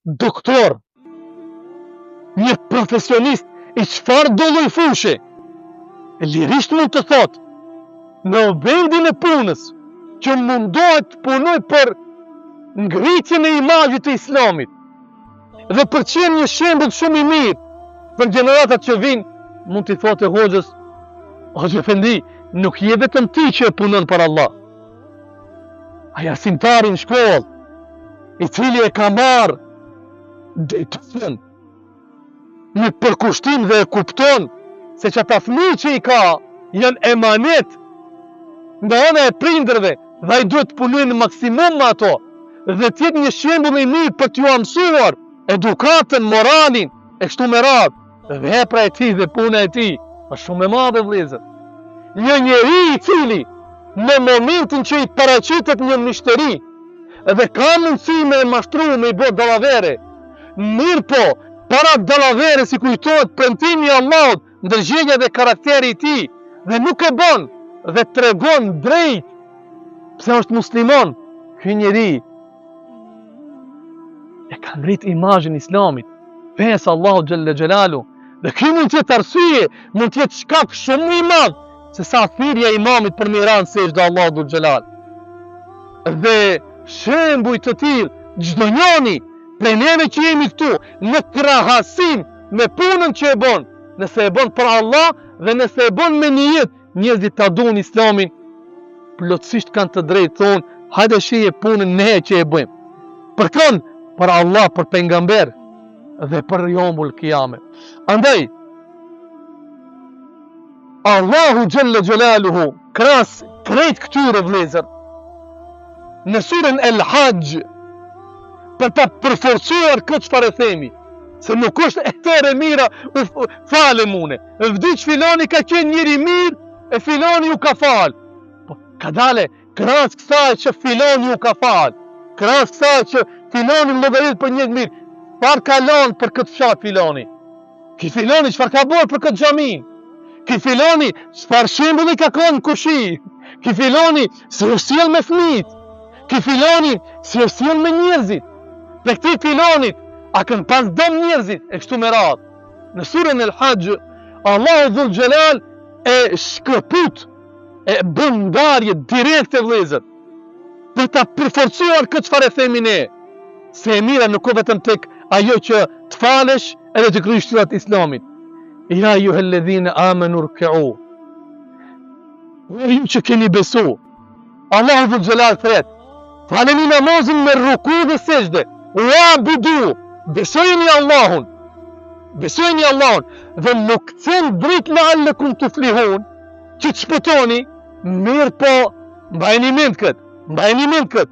doktor, një profesionist i çfarë do lloj fushi, lirisht mund të thot, në vendin e punës, që mundohet të punoj për ngritjen e imazhit të Islamit, dhe për qenë një shembull shumë i mirë për gjeneratat që vinë, mund t'i thotë hoxhës, Hoxha Efendi, nuk je vetëm ti që punon për Allah. Ai arsimtari në shkollë, i cili e ka marrë detyrën në përkushtim dhe e kupton se që ata fëmijë që i ka janë emanet nga ana e prindërve dhe ai duhet të punojë në maksimum me ato dhe të jetë një shembull i mirë për t'ju mësuar edukatën, moralin e kështu me radhë. Vepra e tij dhe puna e tij është shumë e madhe vëllezër. Një njeri i cili në momentin që i paraqitet një mishteri dhe ka mundësi me e mashtru me i bë dallavere, mirë po, para dallavere si kujtohet premtimi i Allahut, ndërgjegjja dhe karakteri i tij dhe nuk e bën dhe tregon drejt pse është musliman, ky njeri e ka ngrit imazhin e Islamit, fesë Allahu xhalla xhelalu. Dhe ky mund të jetë arsye, mund të jetë shkak shumë i madh se sa thirrja e imamit për miran sejdë Allahu dhul xhelal. Dhe shembuj të tillë çdo njeri prej neve që jemi këtu në krahasim me punën që e bën, nëse e bën për Allah dhe nëse e bën me niyet, njerëzit ta duan Islamin, plotësisht kanë të drejtë thonë, hajde shije punën ne që e bëjmë. Për kënd, për Allah, për pejgamber dhe për yomul kiyame. Andaj Allahu xhalla xhelaluhu kras krejt këtyre vëllezër në surën El Hajj për ta përforcuar këtë çfarë themi, se nuk është e tërë mira u falem une. Vdiq filani ka qenë njëri mirë e filani ju ka fal. Po ka dale kras kësaj që filani ju ka fal, kras kësaj që filani llogarit për një mirë, çfarë ka lënë për këtë fshat filani? Ki filani çfarë ka bërë për këtë xhamin? Ki filani çfarë shembulli ka kënë kushi? Ki filani si është sjell me fëmijët? Ki filani si është sjell me njerëzit? Për këtij filanit a kanë pas dëm njerëzit e kështu me radhë. Në surën El Hajj Allahu dhul xhelal e shkëput e bën ndarje direkte vëllezër për ta përforcuar këtë çfarë themi ne. Se e mira nuk ka vetëm tek ajo që të falesh edhe të kryesh shtyrat e Islamit. Ja ayyuhalladhina amanu rka'u. Ju që keni besu, Allahu dhul xhelal thret, faleni namazin me ruku dhe sejdë. Wa'budu, besojeni Allahun. Besojeni Allahun dhe nuk cen drejt la'allakum tuflihun, që të shpëtoni, mirë po mbajeni mend këtë.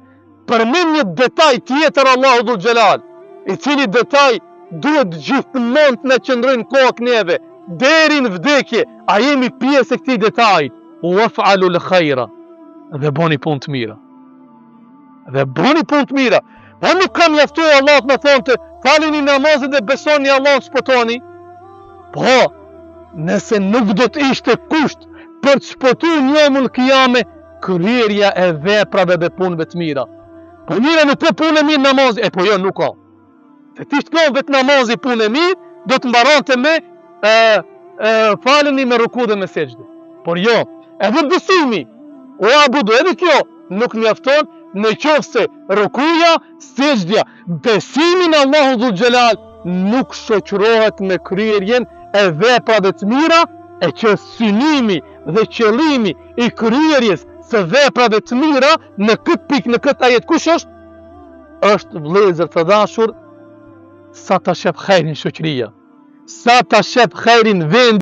Përmend një detaj tjetër Allahu dhul xhelal, i cili detaj duhet gjithmonë të na qëndrojnë kokë neve, deri në vdekje, a jemi pjesë e këtij detaji. Waf'alu l-khaira, dhe bëni punë të mira. Po nuk kam mjaftuar Allah të më thonte, falini namazin dhe besoni Allahun shpëtoni. Po, nëse nuk do të ishte kusht për të shpëtuar në yomul kiyame, kryerja e veprave dhe punëve të mira. Po mira nuk po punë e mirë namazi, e po jo nuk ka. Se ti shkon vetë namazi punë e mirë, do të mbaronte me faleni me ruku dhe me sejdë. Por jo, edhe besimi, o abudu, edhe kjo nuk mjafton, në qoftë se rukuja, sejdja, besimi në Allahu dhul xhelal nuk shoqërohet me kryerjen e veprave të mira, e që synimi dhe qëllimi i kryerjes së veprave të mira në këtë pikë, në këtë ajet kush është? Është vëllezër të dashur, sa ta shep khairin shoqëria, sa ta shep khairin vend.